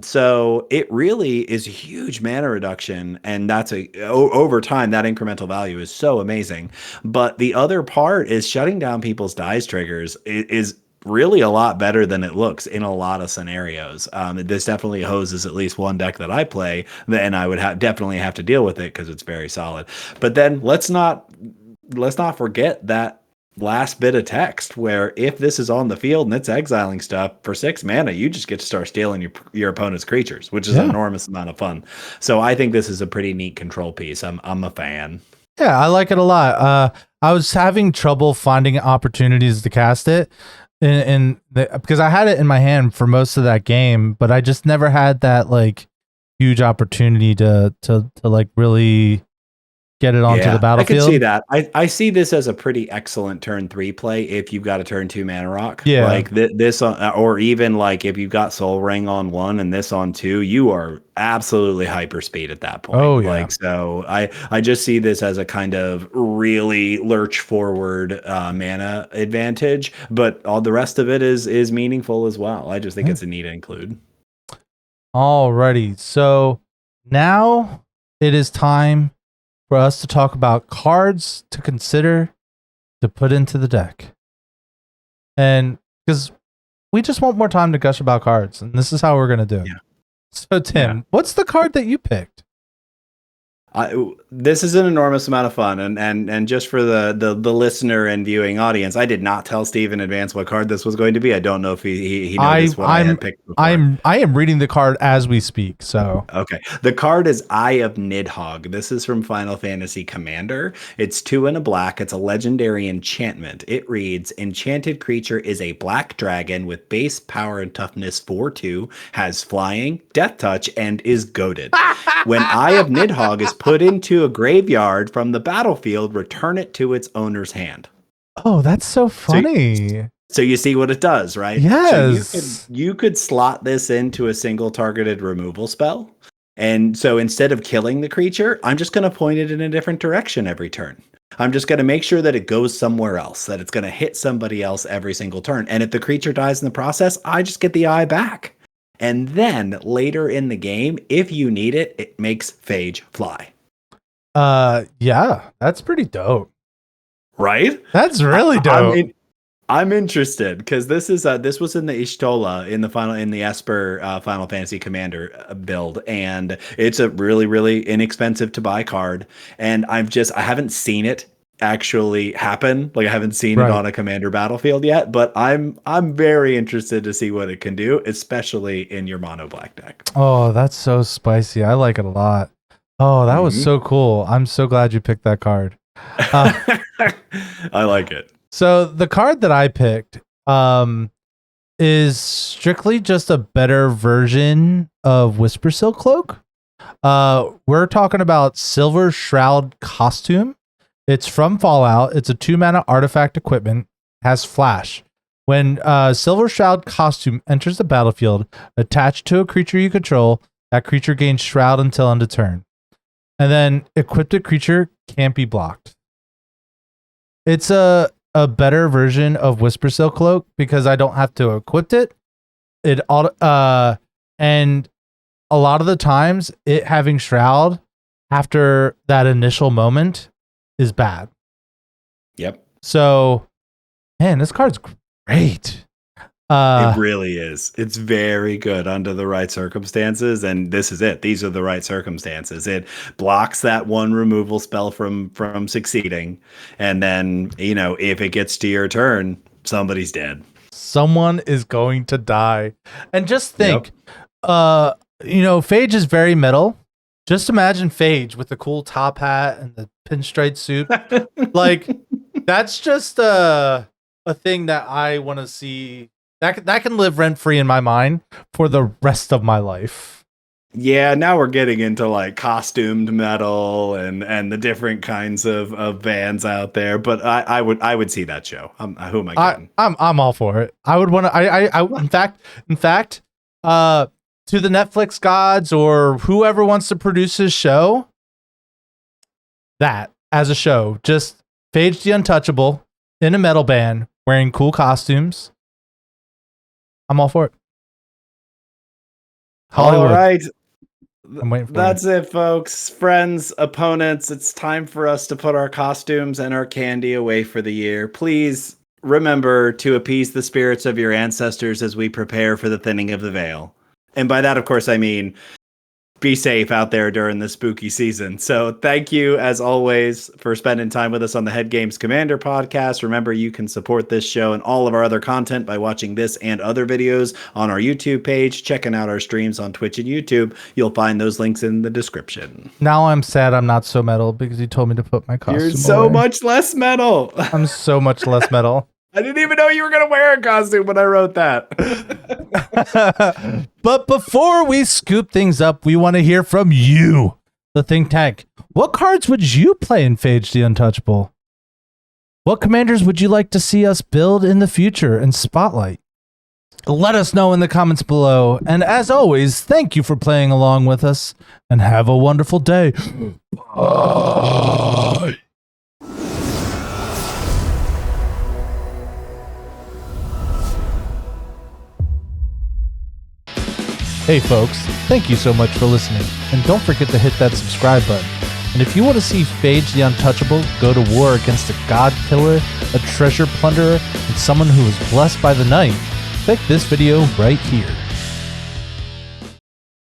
So it really is a huge mana reduction, and that's over time that incremental value is so amazing. But the other part is shutting down people's dice triggers is really a lot better than it looks in a lot of scenarios. This definitely hoses at least one deck that I play, and I would definitely have to deal with it because it's very solid. But then let's not forget that last bit of text where if this is on the field and it's exiling stuff for 6 mana, you just get to start stealing your opponent's creatures, which is an enormous amount of fun. So I think this is a pretty neat control piece. I'm a fan. Yeah, I like it a lot. I was having trouble finding opportunities to cast it because I had it in my hand for most of that game, but I just never had that like huge opportunity to like really get it onto the Yeah, I could see battlefield. that. I see this as a pretty excellent turn 3 play if you've got a turn 2 mana rock. Yeah. Like this or even like if you've got Soul Ring on 1 and this on 2, you are absolutely hyperspeed at that Oh point. yeah. Like so I just see this as a kind of really lurch forward mana advantage, but all the rest of it is meaningful as well. I just think Yeah. it's a neat include. Alrighty. So now it is time for us to talk about cards to consider to put into the deck. And because we just want more time to gush about cards, and this is how we're going to do it. Yeah. So, Tim, what's the card that you picked? This is an enormous amount of fun, and just for the listener and viewing audience, I did not tell Steve in advance what card this was going to be. I don't know if he noticed what I had picked before. I am reading the card as we speak. So okay, the card is Eye of Nidhogg. This is from Final Fantasy Commander. It's 2 and a black. It's a legendary enchantment. It reads: Enchanted creature is a black dragon with base power and toughness 4/2, has flying, death touch, and is goaded. When Eye of Nidhogg is put into a graveyard from the battlefield, return it to its owner's hand. Oh, that's so funny. So you see what it does, right? Yes. So you could slot this into a single targeted removal spell. And so instead of killing the creature, I'm just going to point it in a different direction every turn. I'm just going to make sure that it goes somewhere else, that it's going to hit somebody else every single turn. And if the creature dies in the process, I just get the eye back. And then later in the game, if you need it, it makes Phage fly. Yeah, that's pretty dope. Right? That's really dope. I'm interested because this was in the Ishtola in the Esper Final Fantasy Commander build, and it's a really, really inexpensive to buy card. And I haven't seen it actually happen. Like I haven't seen it on a Commander battlefield yet, but I'm very interested to see what it can do, especially in your mono black deck. Oh, that's so spicy. I like it a lot. Oh, that was so cool. I'm so glad you picked that card. I like it. So the card that I picked is strictly just a better version of Whisper Silk Cloak. We're talking about Silver Shroud Costume. It's from Fallout. It's a 2-mana artifact equipment. Has flash. When Silver Shroud Costume enters the battlefield, attached to a creature you control, that creature gains Shroud until end of turn. And then equipped creature can't be blocked. It's a better version of Whisper Silk Cloak because I don't have to equip it. And a lot of the times, it having Shroud after that initial moment is bad. Yep. So, man, this card's great. It really is. It's very good under the right circumstances, and this is it. These are the right circumstances. It blocks that one removal spell from succeeding, and then if it gets to your turn, somebody's dead. Someone is going to die. And just think, Phage is very metal. Just imagine Phage with the cool top hat and the pinstripe suit. Like that's just a thing that I want to see. That can live rent free in my mind for the rest of my life. Yeah, now we're getting into like costumed metal and the different kinds of bands out there. But I would see that show. Who am I kidding? I'm all for it. I would want to. I in fact, to the Netflix gods or whoever wants to produce his show, that as a show, just Phage the Untouchable in a metal band wearing cool costumes. I'm all for it. Hollywood. All right. I'm waiting for That's it, folks. Friends, opponents, it's time for us to put our costumes and our candy away for the year. Please remember to appease the spirits of your ancestors as we prepare for the thinning of the veil. And by that, of course, I mean be safe out there during the spooky season. So thank you, as always, for spending time with us on the Head Games Commander podcast. Remember, you can support this show and all of our other content by watching this and other videos on our YouTube page, checking out our streams on Twitch and YouTube. You'll find those links in the description. Now I'm sad I'm not so metal because you told me to put my costume You're so away. much less metal. I'm so much less metal. I didn't even know you were going to wear a costume when I wrote that. But before we scoop things up, we want to hear from you. the think tank. What cards would you play in Phage the Untouchable? What commanders would you like to see us build in the future and spotlight? Let us know in the comments below. And as always, thank you for playing along with us and have a wonderful day. Bye. Hey folks, thank you so much for listening, and don't forget to hit that subscribe button. And if you want to see Phage the Untouchable go to war against a god killer, a treasure plunderer, and someone who is blessed by the night, click this video right here.